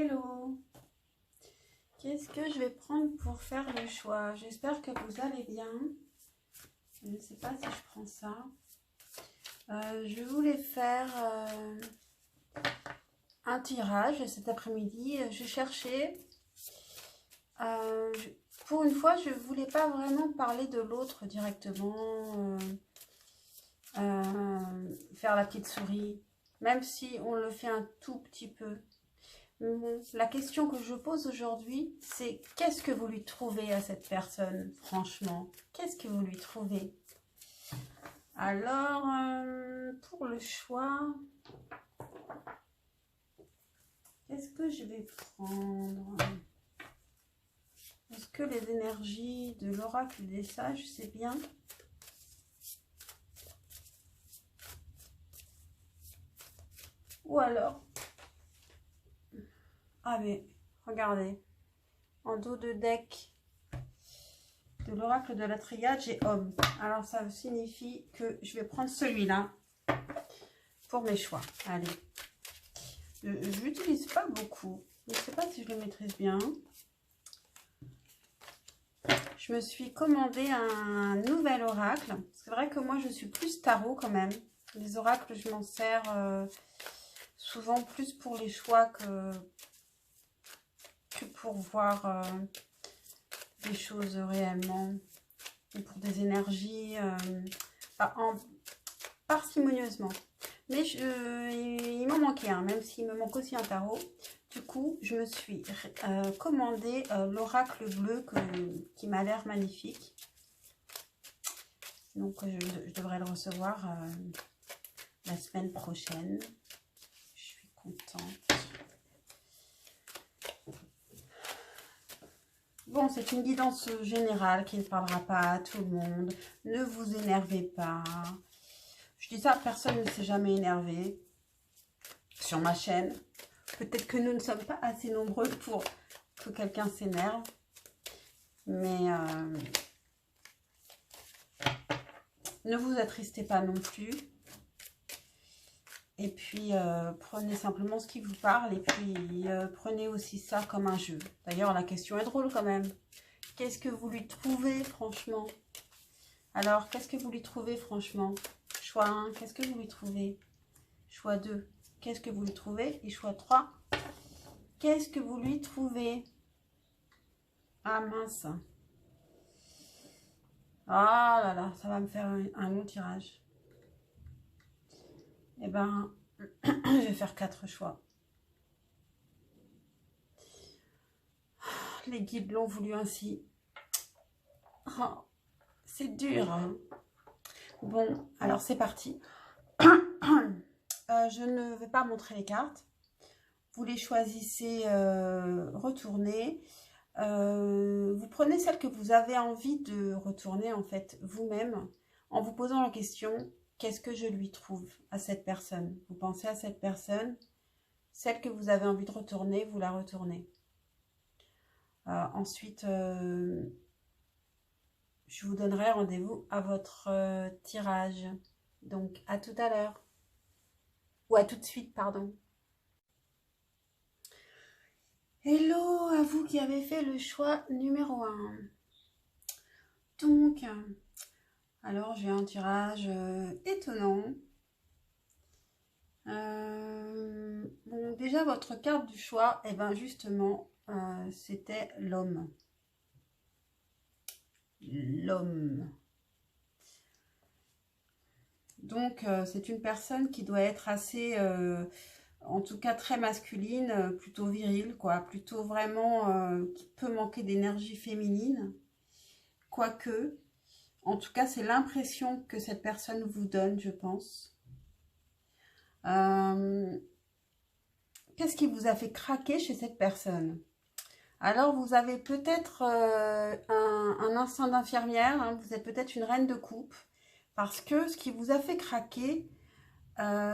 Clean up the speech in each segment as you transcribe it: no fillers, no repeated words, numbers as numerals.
Hello, qu'est-ce que je vais prendre pour faire le choix? J'espère que vous allez bien. Je ne sais pas si je prends ça. Je voulais faire un tirage cet après-midi. Je cherchais. Pour une fois, je ne voulais pas vraiment parler de l'autre directement. Faire la petite souris. Même si on le fait un tout petit peu. Bon, la question que je pose aujourd'hui, c'est qu'est-ce que vous lui trouvez à cette personne, franchement? Qu'est-ce que vous lui trouvez? Alors, pour le choix, qu'est-ce que je vais prendre? Est-ce que les énergies de l'oracle des sages, c'est bien? Ou alors, ah mais, regardez, en dos de deck de l'oracle de la triade, j'ai homme. Alors ça signifie que je vais prendre celui-là pour mes choix. Allez, je l'utilise pas beaucoup. Je ne sais pas si je le maîtrise bien. Je me suis commandé un nouvel oracle. C'est vrai que moi je suis plus tarot quand même. Les oracles, je m'en sers souvent plus pour les choix que pour voir des choses réellement, ou pour des énergies parcimonieusement. Mais il m'en manquait un, même s'il me manque aussi un tarot. Du coup, je me suis commandé l'oracle bleu qui m'a l'air magnifique. Donc, je devrais le recevoir la semaine prochaine. Je suis contente. Bon, c'est une guidance générale qui ne parlera pas à tout le monde. Ne vous énervez pas. Je dis ça, personne ne s'est jamais énervé sur ma chaîne. Peut-être que nous ne sommes pas assez nombreux pour que quelqu'un s'énerve. Mais ne vous attristez pas non plus. Et puis, prenez simplement ce qui vous parle. Et puis, prenez aussi ça comme un jeu. D'ailleurs, la question est drôle quand même. Qu'est-ce que vous lui trouvez, franchement? Alors, qu'est-ce que vous lui trouvez, franchement? Choix 1, qu'est-ce que vous lui trouvez? Choix 2, qu'est-ce que vous lui trouvez? Et choix 3, qu'est-ce que vous lui trouvez? Ah, mince. Ah là là, ça va me faire un long tirage. Eh ben, je vais faire 4 choix. Les guides l'ont voulu ainsi. Oh, c'est dur, hein. Bon, alors c'est parti. Je ne vais pas montrer les cartes. Vous les choisissez, retournez. Vous prenez celle que vous avez envie de retourner, en fait, vous-même, en vous posant la question, qu'est-ce que je lui trouve à cette personne? Vous pensez à cette personne, celle que vous avez envie de retourner, vous la retournez. Ensuite, je vous donnerai rendez-vous à votre tirage. Donc, à tout à l'heure. Ou à tout de suite, pardon. Hello à vous qui avez fait le choix numéro 1. Donc, alors j'ai un tirage étonnant. Bon, déjà votre carte du choix, et bien justement, c'était l'homme. L'homme. Donc, c'est une personne qui doit être assez, en tout cas très masculine, plutôt virile, quoi. Plutôt vraiment, qui peut manquer d'énergie féminine. Quoique, en tout cas, c'est l'impression que cette personne vous donne, je pense. Qu'est-ce qui vous a fait craquer chez cette personne? Alors, vous avez peut-être un instinct d'infirmière, hein, vous êtes peut-être une reine de coupe, parce que ce qui vous a fait craquer,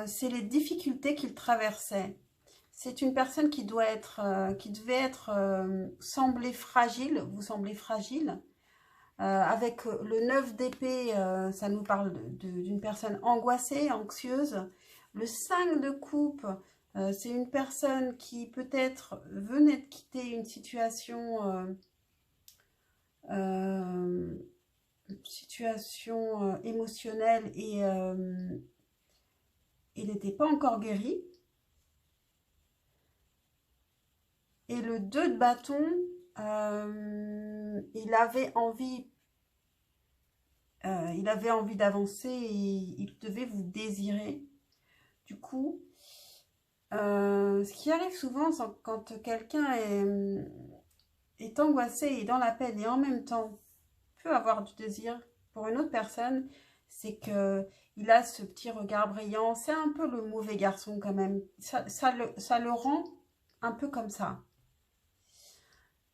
c'est les difficultés qu'il traversait. C'est une personne qui doit être, qui devait être, semblait fragile, vous semblez fragile. Avec le 9 d'épée, ça nous parle d'une personne angoissée, anxieuse. Le 5 de coupe, C'est une personne qui peut-être venait de quitter une situation émotionnelle et il n'était pas encore guéri. Et le 2 de bâton, il avait envie d'avancer et il devait vous désirer. Du coup, ce qui arrive souvent, c'est quand quelqu'un est angoissé et dans la peine et en même temps peut avoir du désir pour une autre personne, c'est que il a ce petit regard brillant. C'est un peu le mauvais garçon quand même. Ça le rend un peu comme ça.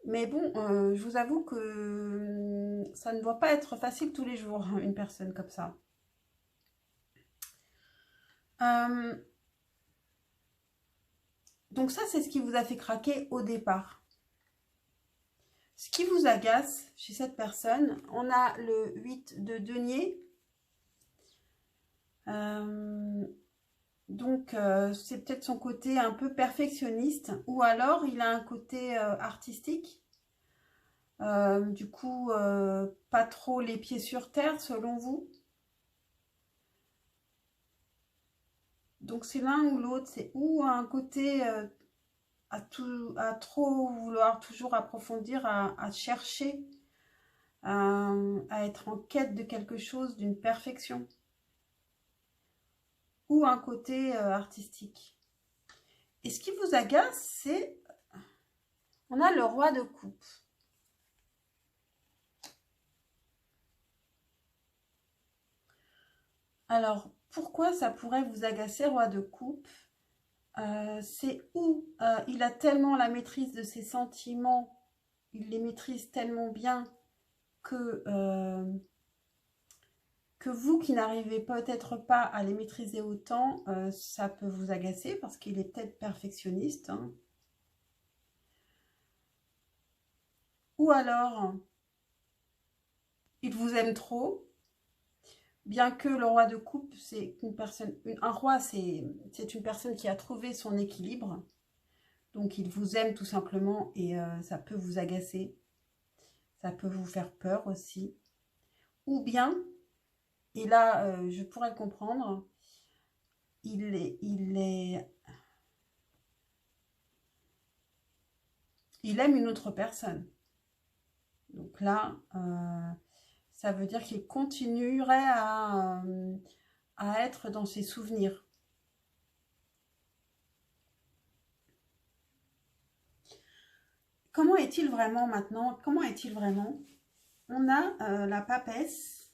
Mais bon, je vous avoue que ça ne doit pas être facile tous les jours, hein, une personne comme ça. Euh, donc ça, c'est ce qui vous a fait craquer au départ. Ce qui vous agace chez cette personne, on a le 8 de denier. Donc, c'est peut-être son côté un peu perfectionniste ou alors il a un côté artistique. Du coup, pas trop les pieds sur terre selon vous. Donc, c'est l'un ou l'autre. C'est ou un côté à trop vouloir toujours approfondir, à chercher, à être en quête de quelque chose, d'une perfection. Ou un côté artistique. Et ce qui vous agace, c'est... On a le roi de coupe. Alors, pourquoi ça pourrait vous agacer, roi de coupe? C'est où il a tellement la maîtrise de ses sentiments, il les maîtrise tellement bien que vous qui n'arrivez peut-être pas à les maîtriser autant, ça peut vous agacer parce qu'il est peut-être perfectionniste. Hein. Ou alors, il vous aime trop. Bien que le roi de coupe, c'est une personne, un roi, c'est une personne qui a trouvé son équilibre. Donc, il vous aime tout simplement et ça peut vous agacer. Ça peut vous faire peur aussi. Ou bien, et là, je pourrais le comprendre, il aime une autre personne. Donc là, ça veut dire qu'il continuerait à être dans ses souvenirs. Comment est-il vraiment maintenant? Comment est-il vraiment? On a la papesse,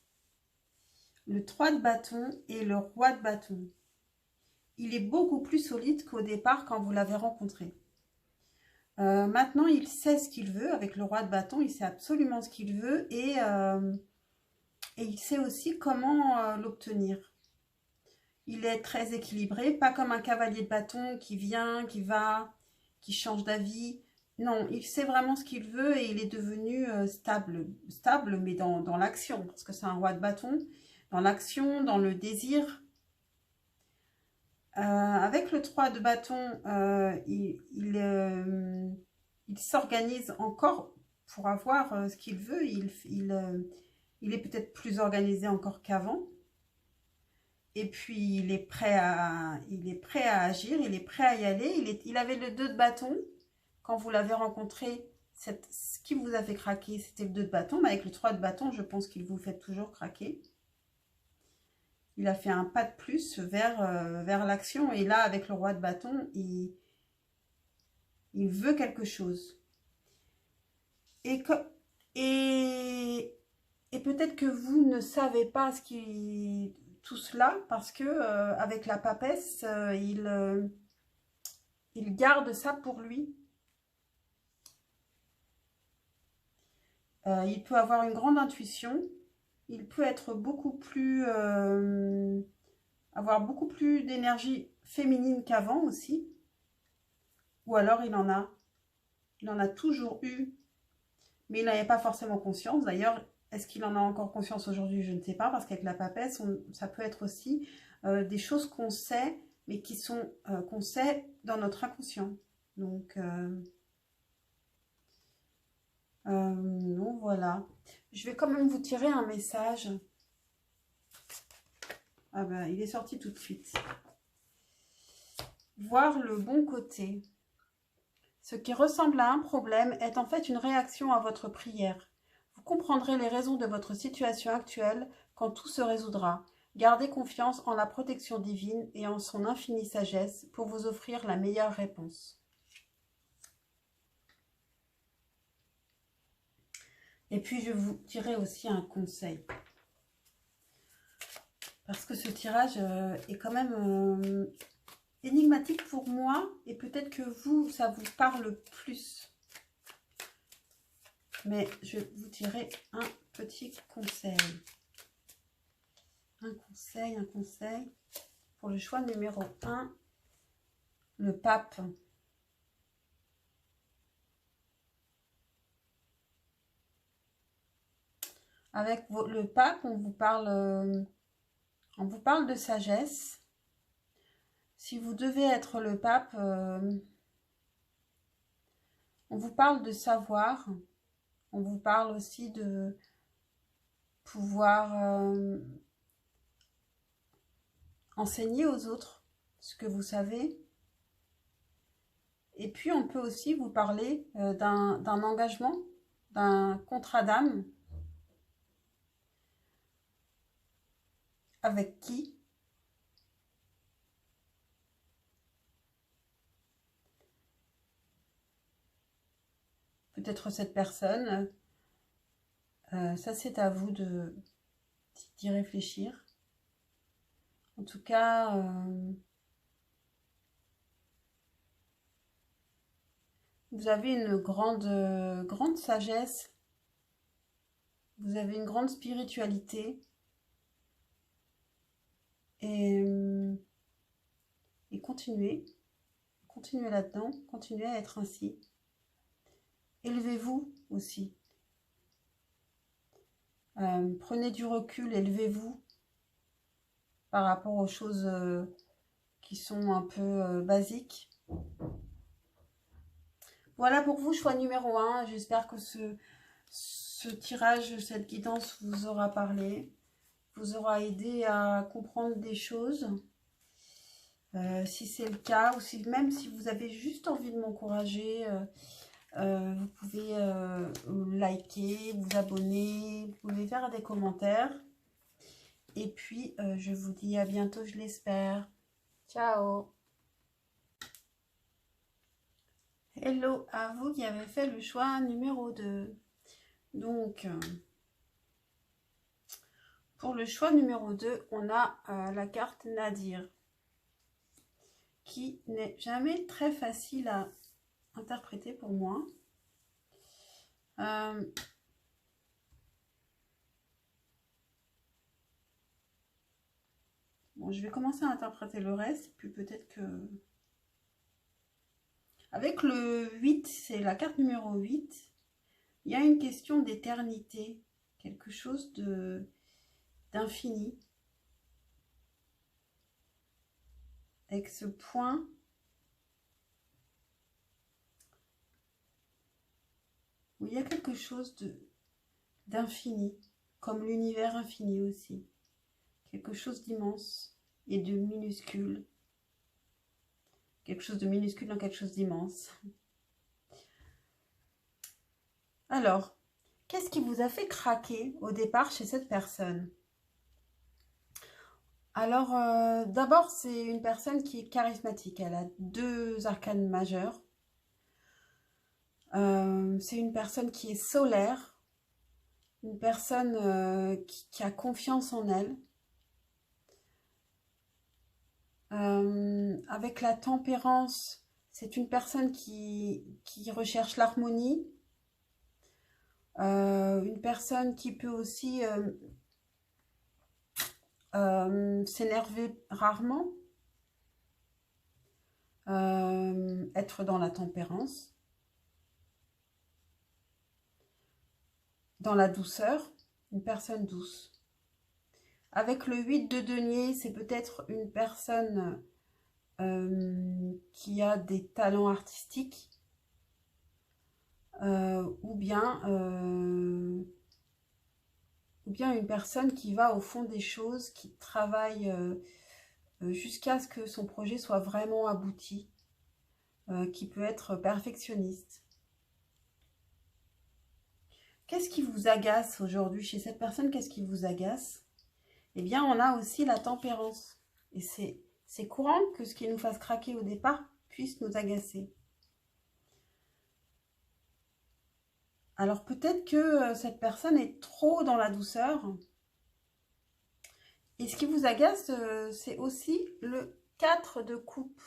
le 3 de bâton et le roi de bâton. Il est beaucoup plus solide qu'au départ quand vous l'avez rencontré. Maintenant, il sait ce qu'il veut avec le roi de bâton. Il sait absolument ce qu'il veut et il sait aussi comment l'obtenir. Il est très équilibré, pas comme un cavalier de bâton qui vient, qui va, qui change d'avis. Non, il sait vraiment ce qu'il veut et il est devenu stable, mais dans l'action, parce que c'est un roi de bâton, dans l'action, dans le désir. Avec le 3 de bâton, il s'organise encore pour avoir ce qu'il veut. Il est peut-être plus organisé encore qu'avant. Et puis, il est prêt à agir, il est prêt à y aller. Il avait le 2 de bâton. Quand vous l'avez rencontré, ce qui vous a fait craquer, c'était le 2 de bâton. Mais avec le 3 de bâton, je pense qu'il vous fait toujours craquer. Il a fait un pas de plus vers l'action. Et là, avec le roi de bâton, il veut quelque chose. Et peut-être que vous ne savez pas tout cela parce que avec la papesse, il garde ça pour lui. Il peut avoir une grande intuition. Il peut être avoir beaucoup plus d'énergie féminine qu'avant aussi. Ou alors il en a toujours eu, mais il n'en avait pas forcément conscience. D'ailleurs, est-ce qu'il en a encore conscience aujourd'hui? Je ne sais pas, parce qu'avec la papesse, ça peut être aussi des choses qu'on sait, mais qui sont qu'on sait dans notre inconscient. Donc voilà. Je vais quand même vous tirer un message. Ah ben, il est sorti tout de suite. Voir le bon côté. Ce qui ressemble à un problème est en fait une réaction à votre prière. Vous comprendrez les raisons de votre situation actuelle quand tout se résoudra. Gardez confiance en la protection divine et en son infinie sagesse pour vous offrir la meilleure réponse. Et puis, je vous dirai aussi un conseil. Parce que ce tirage est quand même énigmatique pour moi. Et peut-être que vous, ça vous parle plus. Mais je vous dirai un petit conseil. Un conseil. Pour le choix numéro 1, le pape. Avec le pape, on vous parle de sagesse. Si vous devez être le pape, on vous parle de savoir. On vous parle aussi de pouvoir enseigner aux autres ce que vous savez. Et puis, on peut aussi vous parler d'un engagement, d'un contrat d'âme. Avec qui? Peut-être cette personne. Ça, c'est à vous d'y réfléchir. En tout cas, vous avez une grande sagesse. Vous avez une grande spiritualité. Et continuez. Continuez là-dedans. Continuez à être ainsi. Élevez-vous aussi. Prenez du recul, élevez-vous par rapport aux choses qui sont un peu basiques. Voilà pour vous, choix numéro 1. J'espère que ce tirage, cette guidance vous aura parlé, vous aura aidé à comprendre des choses. Si c'est le cas, ou si, même si vous avez juste envie de m'encourager, vous pouvez liker, vous abonner, vous pouvez faire des commentaires. Et puis, je vous dis à bientôt, je l'espère. Ciao! Hello à vous qui avez fait le choix numéro 2. Donc, pour le choix numéro 2, on a la carte Nadir, qui n'est jamais très facile à interpréter pour moi. Bon, je vais commencer à interpréter le reste, puis peut-être que... Avec le 8, c'est la carte numéro 8, il y a une question d'éternité, quelque chose d'infini. Avec ce point où il y a quelque chose d'infini, comme l'univers infini aussi. Quelque chose d'immense et de minuscule. Quelque chose de minuscule dans quelque chose d'immense. Alors, qu'est-ce qui vous a fait craquer au départ chez cette personne? Alors, d'abord, c'est une personne qui est charismatique. Elle a 2 arcanes majeures. C'est une personne qui est solaire. Une personne qui a confiance en elle. Avec la tempérance, c'est une personne qui recherche l'harmonie. Une personne qui peut aussi s'énerver rarement, être dans la tempérance, dans la douceur, une personne douce. Avec le 8 de denier, c'est peut-être une personne qui a des talents artistiques, ou bien une personne qui va au fond des choses, qui travaille jusqu'à ce que son projet soit vraiment abouti, qui peut être perfectionniste. Qu'est-ce qui vous agace aujourd'hui chez cette personne? Qu'est-ce qui vous agace? Eh bien, on a aussi la tempérance. Et c'est courant que ce qui nous fasse craquer au départ puisse nous agacer. Alors peut-être que cette personne est trop dans la douceur. Et ce qui vous agace, c'est aussi le 4 de coupe.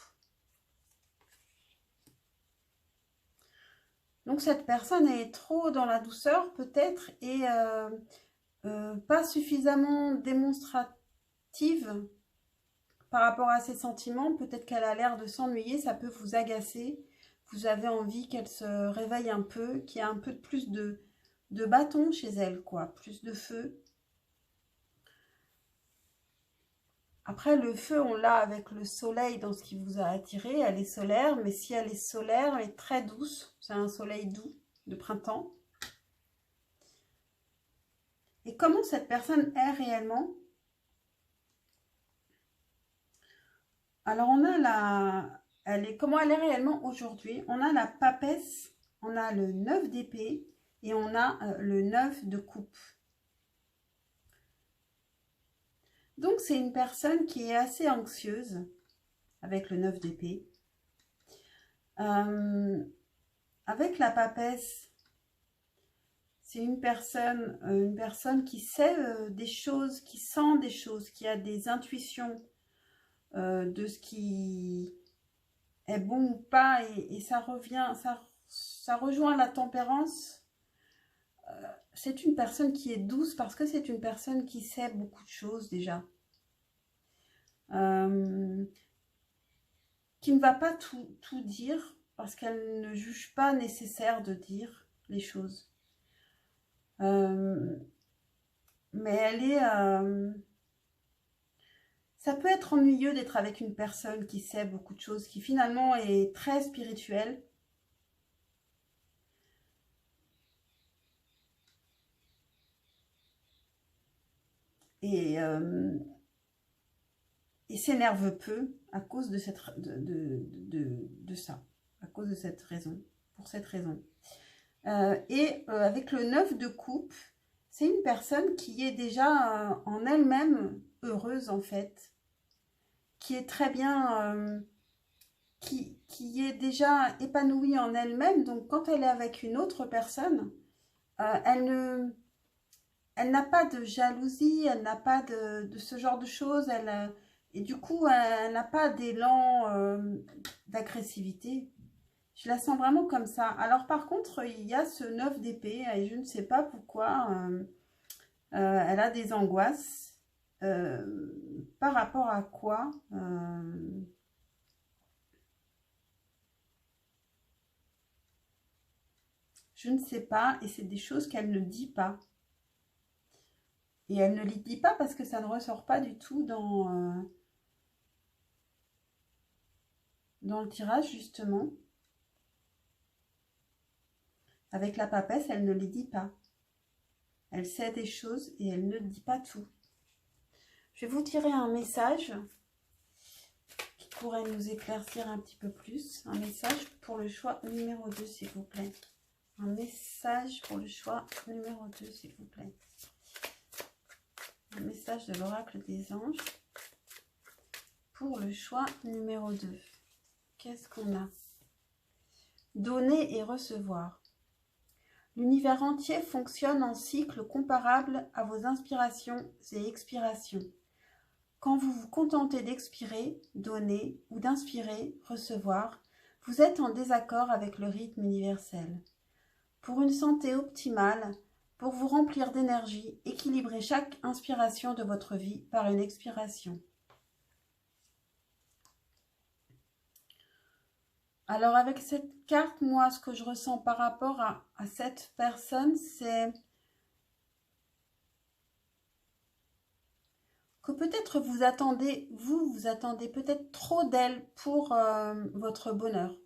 Donc cette personne est trop dans la douceur peut-être et pas suffisamment démonstrative par rapport à ses sentiments. Peut-être qu'elle a l'air de s'ennuyer, ça peut vous agacer. Vous avez envie qu'elle se réveille un peu, qu'il y ait un peu plus de bâton chez elle, quoi, plus de feu. Après, le feu, on l'a avec le soleil dans ce qui vous a attiré. Elle est solaire, mais si elle est solaire, elle est très douce. C'est un soleil doux de printemps. Et comment cette personne est réellement? Alors, on a comment elle est réellement aujourd'hui? On a la papesse, on a le 9 d'épée et on a le 9 de coupe. Donc, c'est une personne qui est assez anxieuse avec le 9 d'épée. Avec la papesse, c'est une personne qui sait des choses, qui sent des choses, qui a des intuitions de ce qui est bon ou pas. Et ça revient, ça rejoint la tempérance. C'est une personne qui est douce parce que c'est une personne qui sait beaucoup de choses déjà. Qui ne va pas tout dire parce qu'elle ne juge pas nécessaire de dire les choses. Mais elle est... ça peut être ennuyeux d'être avec une personne qui sait beaucoup de choses, qui finalement est très spirituelle. Et s'énerve peu à cause de ça, à cause de cette raison, pour cette raison. Avec le 9 de coupe, c'est une personne qui est déjà en elle-même heureuse en fait, qui est très bien, qui est déjà épanouie en elle-même. Donc quand elle est avec une autre personne, elle n'a pas de jalousie, elle n'a pas de ce genre de choses, et du coup elle n'a pas d'élan d'agressivité. Je la sens vraiment comme ça. Alors par contre, il y a ce 9 d'épée et je ne sais pas pourquoi elle a des angoisses. Par rapport à quoi je ne sais pas. Et c'est des choses qu'elle ne dit pas. Et elle ne les dit pas parce que ça ne ressort pas du tout dans le tirage justement. Avec la papesse, elle ne les dit pas. Elle sait des choses et elle ne dit pas tout. Je vais vous tirer un message qui pourrait nous éclaircir un petit peu plus. Un message pour le choix numéro 2, s'il vous plaît. Un message pour le choix numéro 2, s'il vous plaît. Un message de l'oracle des anges pour le choix numéro 2. Qu'est-ce qu'on a? Donner et recevoir. L'univers entier fonctionne en cycle comparable à vos inspirations et expirations. Quand vous vous contentez d'expirer, donner, ou d'inspirer, recevoir, vous êtes en désaccord avec le rythme universel. Pour une santé optimale, pour vous remplir d'énergie, équilibrez chaque inspiration de votre vie par une expiration. Alors avec cette carte, moi, ce que je ressens par rapport à cette personne, c'est que peut-être vous attendez peut-être trop d'elle pour votre bonheur.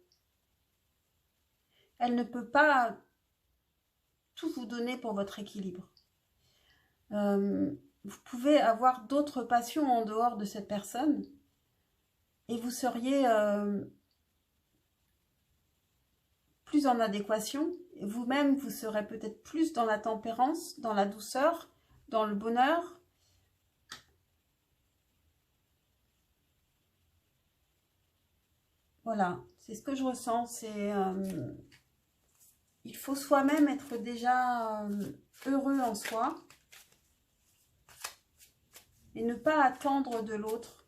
Elle ne peut pas tout vous donner pour votre équilibre. Vous pouvez avoir d'autres passions en dehors de cette personne et vous seriez plus en adéquation. Vous-même, vous serez peut-être plus dans la tempérance, dans la douceur, dans le bonheur. Voilà, c'est ce que je ressens. Il faut soi-même être déjà heureux en soi et ne pas attendre de l'autre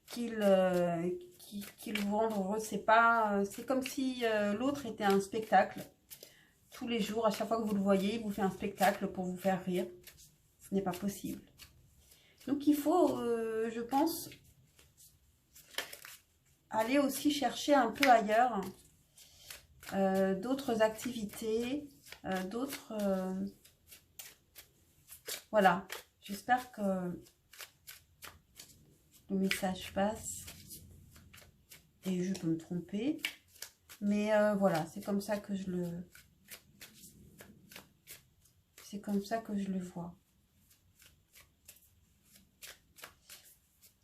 qu'il vous rende heureux. C'est comme si l'autre était un spectacle. Tous les jours, à chaque fois que vous le voyez, il vous fait un spectacle pour vous faire rire. Ce n'est pas possible. Donc il faut, je pense, aller aussi chercher un peu ailleurs d'autres activités, d'autres... voilà, j'espère que le message passe et je peux me tromper. Mais voilà, c'est comme ça que je le... C'est comme ça que je le vois.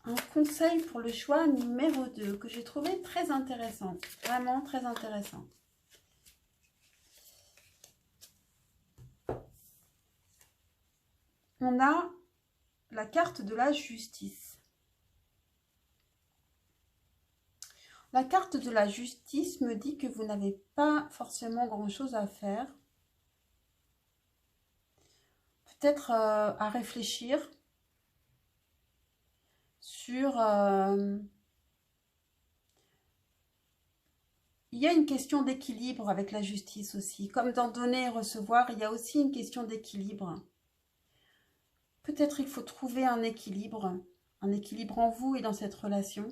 Un conseil pour le choix numéro 2 que j'ai trouvé très intéressant. Vraiment très intéressant. On a la carte de la justice. La carte de la justice me dit que vous n'avez pas forcément grand-chose à faire. Peut-être à réfléchir sur... il y a une question d'équilibre avec la justice aussi. Comme dans donner et recevoir, il y a aussi une question d'équilibre. Peut-être il faut trouver un équilibre en vous et dans cette relation.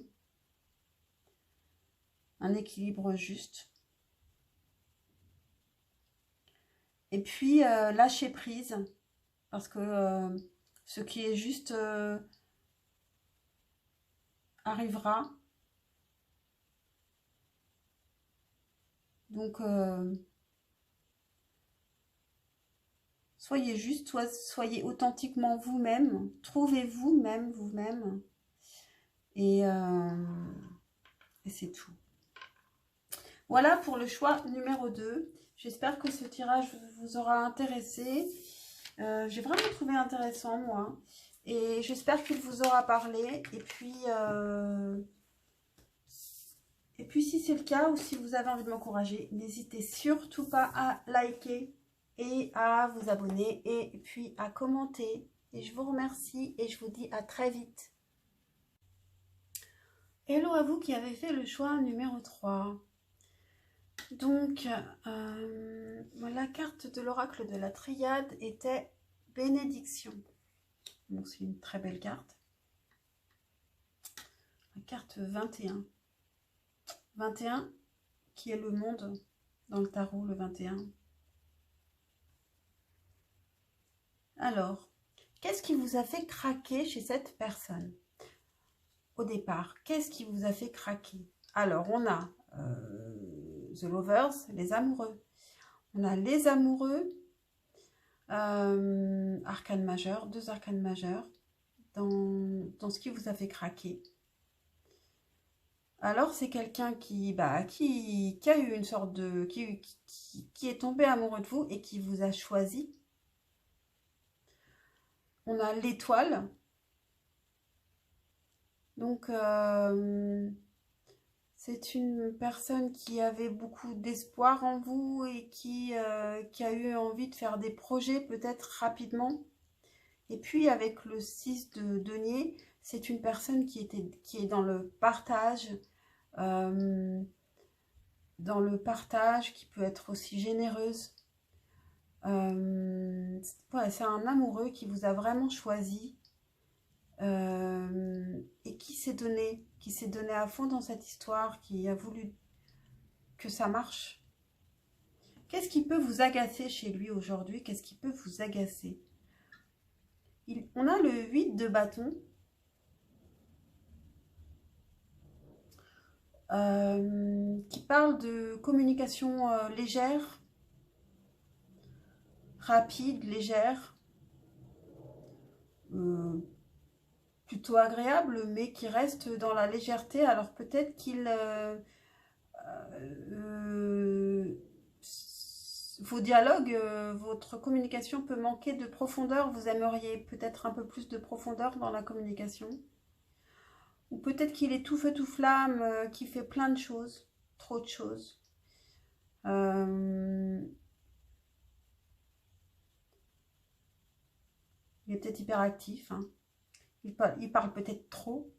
Un équilibre juste. Et puis, lâcher prise. Parce que ce qui est juste arrivera. Donc, soyez juste, soyez authentiquement vous-même. Trouvez-vous même vous-même. Et c'est tout. Voilà pour le choix numéro 2. J'espère que ce tirage vous aura intéressé. J'ai vraiment trouvé intéressant, moi. Et j'espère qu'il vous aura parlé. Et puis si c'est le cas, ou si vous avez envie de m'encourager, n'hésitez surtout pas à liker et à vous abonner. Et puis à commenter. Et je vous remercie et je vous dis à très vite. Hello à vous qui avez fait le choix numéro 3. Donc, la carte de l'oracle de la triade était bénédiction. Donc, c'est une très belle carte. La carte 21. 21, qui est le monde dans le tarot, le 21. Alors, qu'est-ce qui vous a fait craquer chez cette personne? Au départ, qu'est-ce qui vous a fait craquer? Alors, on a... The Lovers, les amoureux. On a les amoureux, arcane majeur, 2 arcanes majeures dans ce qui vous a fait craquer. Alors c'est quelqu'un qui a eu une sorte de... qui est tombé amoureux de vous et qui vous a choisi. On a l'étoile. Donc c'est une personne qui avait beaucoup d'espoir en vous et qui a eu envie de faire des projets peut-être rapidement. Et puis avec le 6 de denier, c'est une personne qui est dans le partage, qui peut être aussi généreuse. Ouais, c'est un amoureux qui vous a vraiment choisi. Et qui s'est donné à fond dans cette histoire, qui a voulu que ça marche. Qu'est-ce qui peut vous agacer chez lui aujourd'hui? Qu'est-ce qui peut vous agacer? On a le 8 de bâton. Qui parle de communication légère, rapide, légère, euh, plutôt agréable, mais qui reste dans la légèreté. Alors peut-être vos dialogues, votre communication peut manquer de profondeur. Vous aimeriez peut-être un peu plus de profondeur dans la communication. Ou peut-être qu'il est tout feu tout flamme, qui fait plein de choses, trop de choses. Il est peut-être hyperactif, hein. Il parle peut-être trop.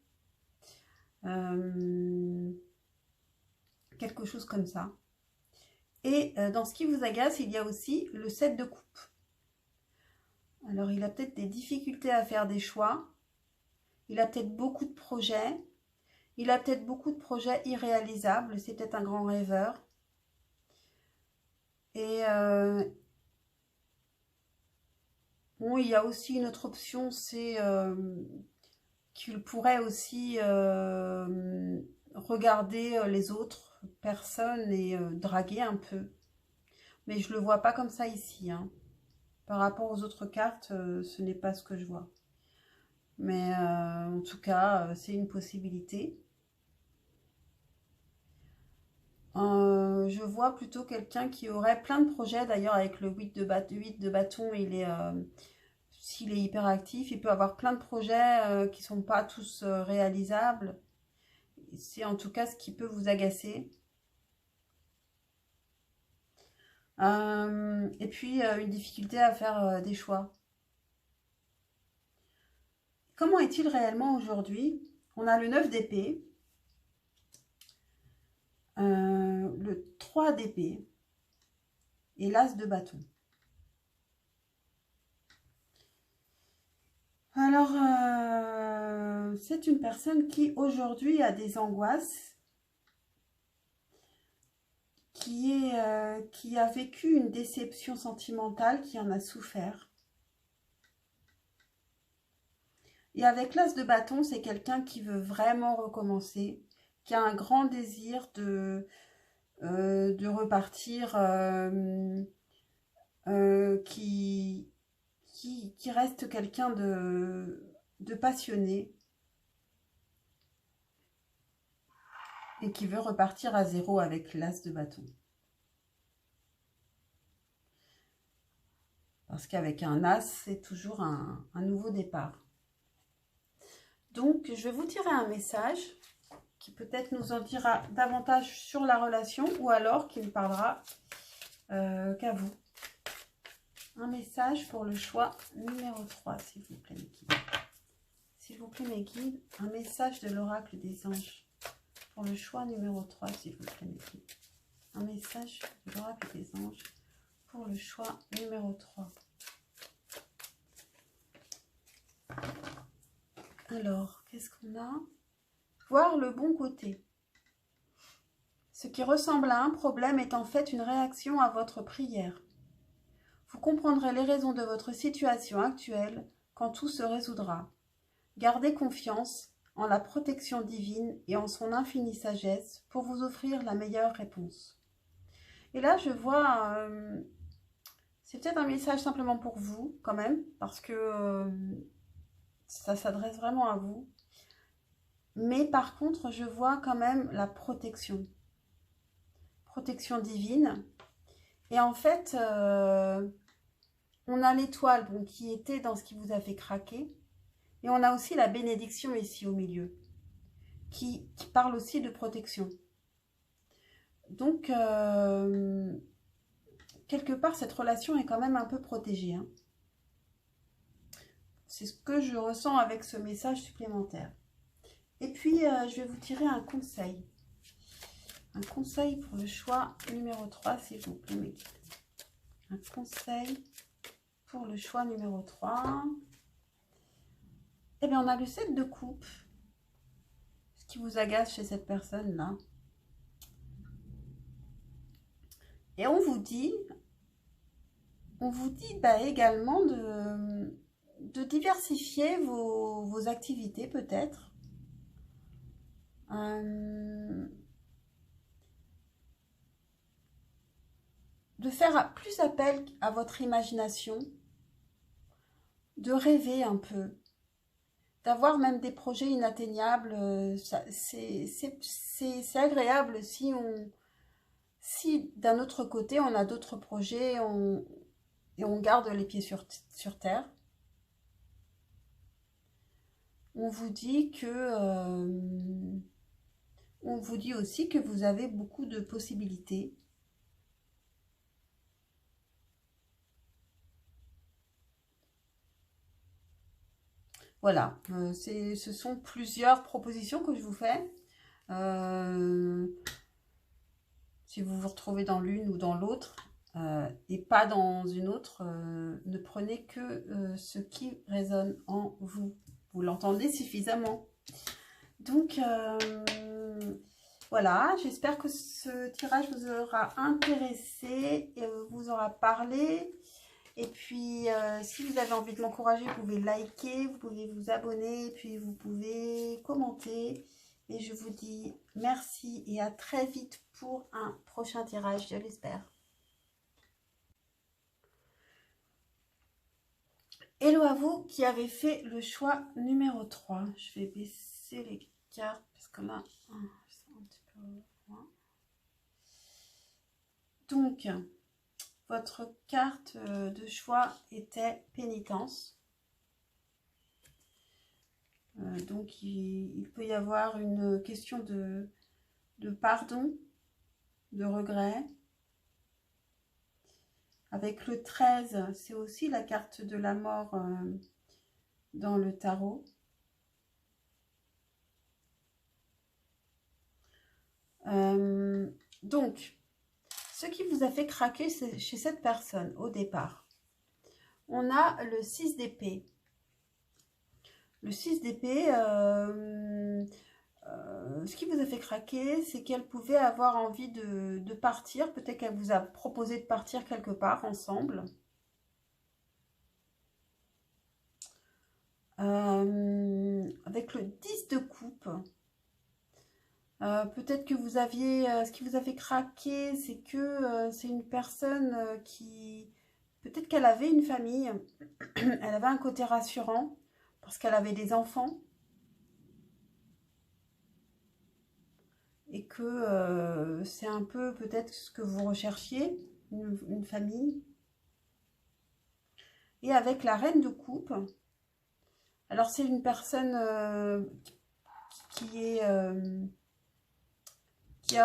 Quelque chose comme ça. Et dans ce qui vous agace, il y a aussi le 7 de coupe. Alors, il a peut-être des difficultés à faire des choix. Il a peut-être beaucoup de projets. Il a peut-être beaucoup de projets irréalisables. C'est peut-être un grand rêveur. Et bon, il y a aussi une autre option, c'est qu'il pourrait aussi regarder les autres personnes et draguer un peu. Mais je ne le vois pas comme ça ici, hein. Par rapport aux autres cartes, ce n'est pas ce que je vois. Mais en tout cas, c'est une possibilité. Je vois plutôt quelqu'un qui aurait plein de projets. D'ailleurs, avec le 8 de bâton, s'il est hyperactif, il peut avoir plein de projets qui ne sont pas tous réalisables. C'est en tout cas ce qui peut vous agacer. Et puis, une difficulté à faire des choix. Comment est-il réellement aujourd'hui? On a le 9 d'épée, le 3 d'épée et l'as de bâton. Alors, c'est une personne qui aujourd'hui a des angoisses, qui a vécu une déception sentimentale, qui en a souffert. Et avec l'as de bâton, c'est quelqu'un qui veut vraiment recommencer, qui a un grand désir de repartir, qui reste quelqu'un de passionné et qui veut repartir à zéro avec l'as de bâton. Parce qu'avec un as, c'est toujours un nouveau départ. Donc, je vais vous tirer un message qui peut-être nous en dira davantage sur la relation ou alors qui ne parlera qu'à vous. Un message pour le choix numéro 3, s'il vous plaît, mes guides. S'il vous plaît, mes guides, un message de l'oracle des anges pour le choix numéro 3, s'il vous plaît, mes guides. Un message de l'oracle des anges pour le choix numéro 3. Alors, qu'est-ce qu'on a? Voir le bon côté. Ce qui ressemble à un problème est en fait une réaction à votre prière. Vous comprendrez les raisons de votre situation actuelle quand tout se résoudra. Gardez confiance en la protection divine et en son infinie sagesse pour vous offrir la meilleure réponse. Et là, je vois, c'est peut-être un message simplement pour vous quand même, parce que ça s'adresse vraiment à vous. Mais par contre, je vois quand même la protection. Protection divine. Et en fait, on a l'étoile qui était dans ce qui vous a fait craquer. Et on a aussi la bénédiction ici au milieu, qui parle aussi de protection. Donc, quelque part, cette relation est quand même un peu protégée, hein. C'est ce que je ressens avec ce message supplémentaire. Et puis, je vais vous tirer un conseil. Un conseil pour le choix numéro 3, s'il vous plaît, mes guides. Un conseil pour le choix numéro 3. Eh bien, on a le 7 de coupe. Ce qui vous agace chez cette personne-là. Et on vous dit également de diversifier vos activités peut-être. De faire plus appel à votre imagination, de rêver un peu, d'avoir même des projets inatteignables. C'est agréable si d'un autre côté on a d'autres projets et on garde les pieds sur terre. On vous dit on vous dit aussi que vous avez beaucoup de possibilités. Voilà, ce sont plusieurs propositions que je vous fais. Si vous vous retrouvez dans l'une ou dans l'autre et pas dans une autre, ne prenez que ce qui résonne en vous. Vous l'entendez suffisamment. Donc, voilà, j'espère que ce tirage vous aura intéressé et vous aura parlé. Et puis, si vous avez envie de m'encourager, vous pouvez liker, vous pouvez vous abonner, puis vous pouvez commenter. Et je vous dis merci et à très vite pour un prochain tirage, je l'espère. Hello à vous qui avez fait le choix numéro 3. Je vais baisser les cartes parce que là, c'est un petit peu loin. Donc, votre carte de choix était pénitence. Donc, il peut y avoir une question de pardon, de regret. Avec le 13, c'est aussi la carte de la mort dans le tarot. Donc, ce qui vous a fait craquer chez cette personne au départ, on a le 6 d'épée. Le 6 d'épée, ce qui vous a fait craquer, c'est qu'elle pouvait avoir envie de partir. Peut-être qu'elle vous a proposé de partir quelque part ensemble. Avec le 10 de coupe, peut-être que vous aviez... ce qui vous a fait craquer, c'est que c'est une personne qui... Peut-être qu'elle avait une famille, elle avait un côté rassurant, parce qu'elle avait des enfants. Et que c'est un peu peut-être ce que vous recherchiez, une famille. Et avec la reine de coupe, alors c'est une personne qui a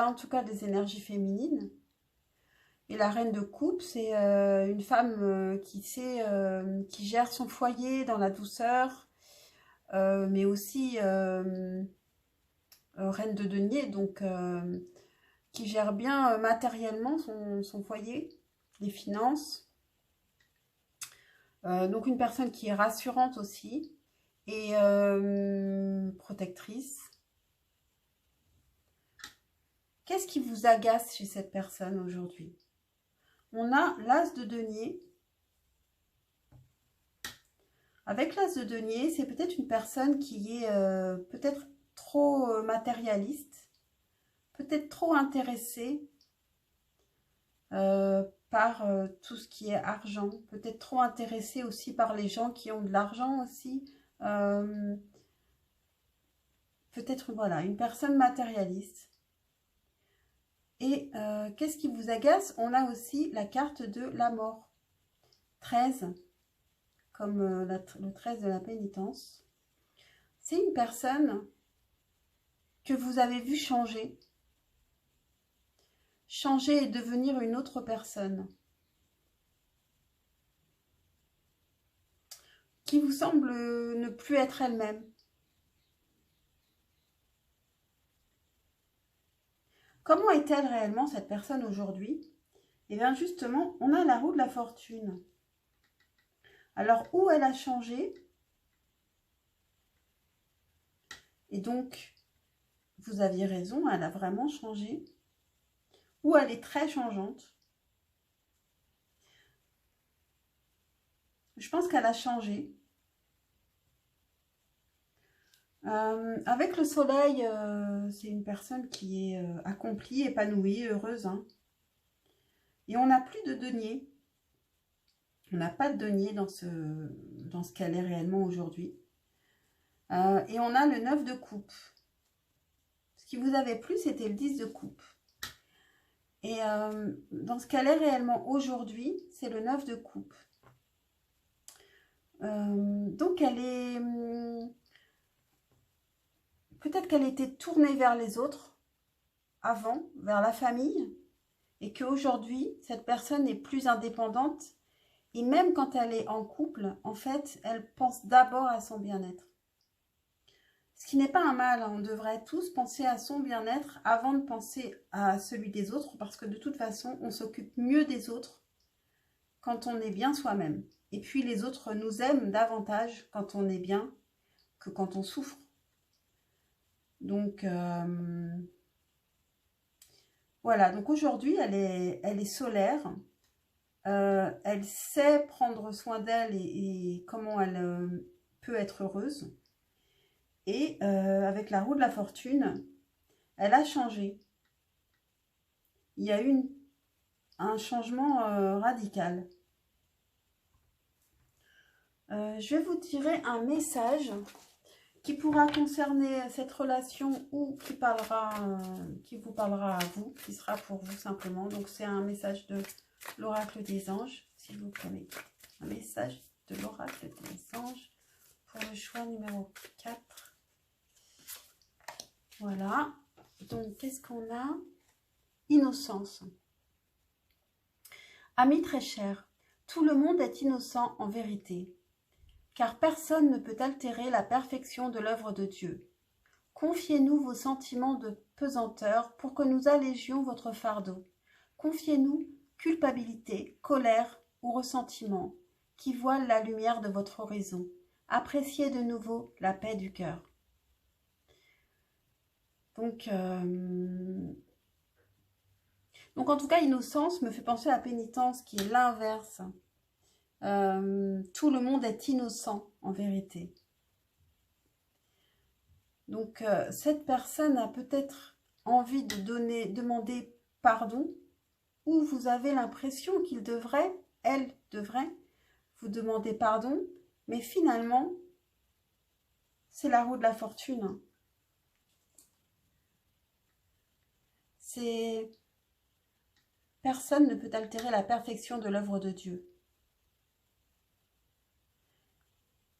en tout cas des énergies féminines. Et la reine de coupe, c'est une femme qui gère son foyer dans la douceur, mais aussi reine de denier, donc qui gère bien matériellement son foyer, les finances. Donc une personne qui est rassurante aussi et protectrice. Qu'est-ce qui vous agace chez cette personne aujourd'hui? On a l'as de denier. Avec l'as de denier, c'est peut-être une personne qui est peut-être trop matérialiste, peut-être trop intéressée par tout ce qui est argent, peut-être trop intéressée aussi par les gens qui ont de l'argent aussi. Peut-être, voilà, une personne matérialiste. Et qu'est-ce qui vous agace? On a aussi la carte de la mort. 13, comme le 13 de la pénitence. C'est une personne que vous avez vu changer. Changer et devenir une autre personne. Qui vous semble ne plus être elle-même. Comment est-elle réellement, cette personne, aujourd'hui? Et bien justement, on a la roue de la fortune. Alors, où elle a changé? Et donc, vous aviez raison, elle a vraiment changé. Ou elle est très changeante. Je pense qu'elle a changé. Avec le soleil, c'est une personne qui est accomplie, épanouie, heureuse, hein. Et on n'a plus de denier. On n'a pas de denier dans ce qu'elle est réellement aujourd'hui. Et on a le 9 de coupe. Ce qui vous avait plu, c'était le 10 de coupe. Et dans ce qu'elle est réellement aujourd'hui, c'est le 9 de coupe. Donc elle est... peut-être qu'elle était tournée vers les autres avant, vers la famille, et qu'aujourd'hui, cette personne est plus indépendante. Et même quand elle est en couple, en fait, elle pense d'abord à son bien-être. Ce qui n'est pas un mal, hein. On devrait tous penser à son bien-être avant de penser à celui des autres, parce que de toute façon, on s'occupe mieux des autres quand on est bien soi-même. Et puis les autres nous aiment davantage quand on est bien que quand on souffre. Donc voilà, donc aujourd'hui elle est solaire, elle sait prendre soin d'elle et comment elle peut être heureuse. Et avec la roue de la fortune, elle a changé. Il y a eu un changement radical. Je vais vous tirer un message qui pourra concerner cette relation ou qui vous parlera à vous, qui sera pour vous simplement. Donc c'est un message de l'oracle des anges, s'il vous plaît. Un message de l'oracle des anges pour le choix numéro 4. Voilà. Donc qu'est-ce qu'on a? Innocence. Ami très cher, tout le monde est innocent en vérité, car personne ne peut altérer la perfection de l'œuvre de Dieu. Confiez-nous vos sentiments de pesanteur pour que nous allégions votre fardeau. Confiez-nous culpabilité, colère ou ressentiment qui voilent la lumière de votre horizon. Appréciez de nouveau la paix du cœur. Donc en tout cas, innocence me fait penser à pénitence qui est l'inverse. Tout le monde est innocent en vérité. Donc cette personne a peut-être envie de demander pardon, ou vous avez l'impression elle devrait vous demander pardon, mais finalement, c'est la roue de la fortune. C'est... Personne ne peut altérer la perfection de l'œuvre de Dieu.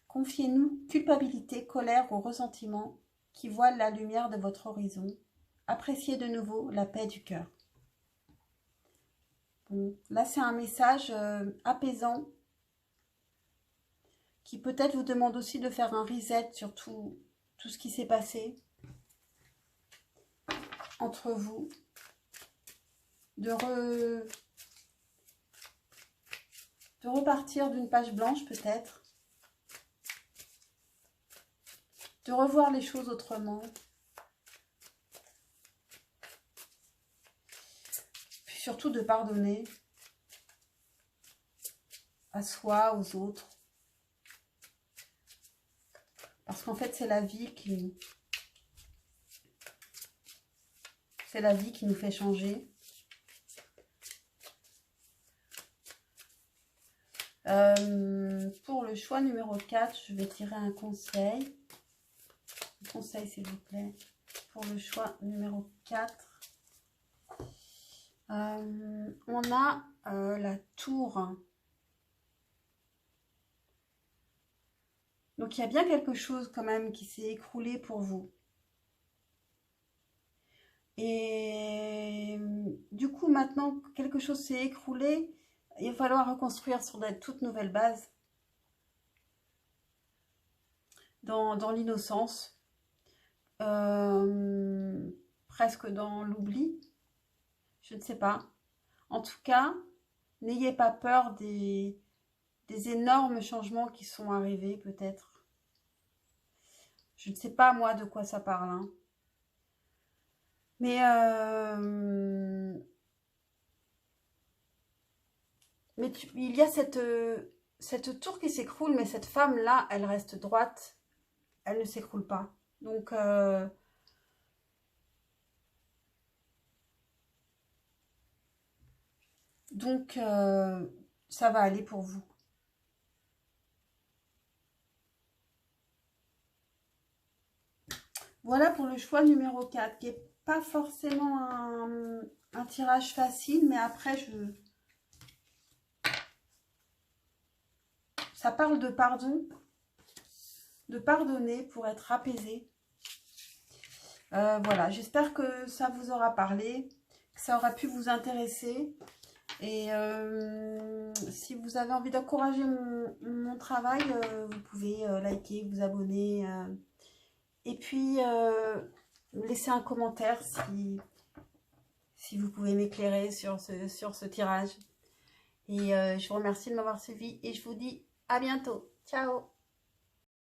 Confiez-nous culpabilité, colère ou ressentiment qui voilent la lumière de votre horizon. Appréciez de nouveau la paix du cœur. Bon, là, c'est un message apaisant qui peut-être vous demande aussi de faire un reset sur tout ce qui s'est passé entre vous. De repartir d'une page blanche peut-être. De revoir les choses autrement. Puis surtout de pardonner à soi, aux autres. Parce qu'en fait, c'est la vie qui nous fait changer. Pour le choix numéro 4, je vais tirer un conseil. Un conseil, s'il vous plaît. Pour le choix numéro 4. On a la tour. Donc, il y a bien quelque chose quand même qui s'est écroulé pour vous. Et du coup, maintenant, quelque chose s'est écroulé. Il va falloir reconstruire sur de toutes nouvelles bases. Dans l'innocence. Presque dans l'oubli. Je ne sais pas. En tout cas, n'ayez pas peur des énormes changements qui sont arrivés, peut-être. Je ne sais pas, moi, de quoi ça parle. Hein. Mais il y a cette tour qui s'écroule, mais cette femme-là, elle reste droite. Elle ne s'écroule pas. Donc, ça va aller pour vous. Voilà pour le choix numéro 4, qui n'est pas forcément un tirage facile, mais après, ça parle de pardon, de pardonner pour être apaisé. Voilà, j'espère que ça vous aura parlé, que ça aura pu vous intéresser. Et si vous avez envie d'encourager mon travail, vous pouvez liker, vous abonner. Et puis, laisser un commentaire si vous pouvez m'éclairer sur ce tirage. Et je vous remercie de m'avoir suivi et je vous dis à bientôt. Ciao!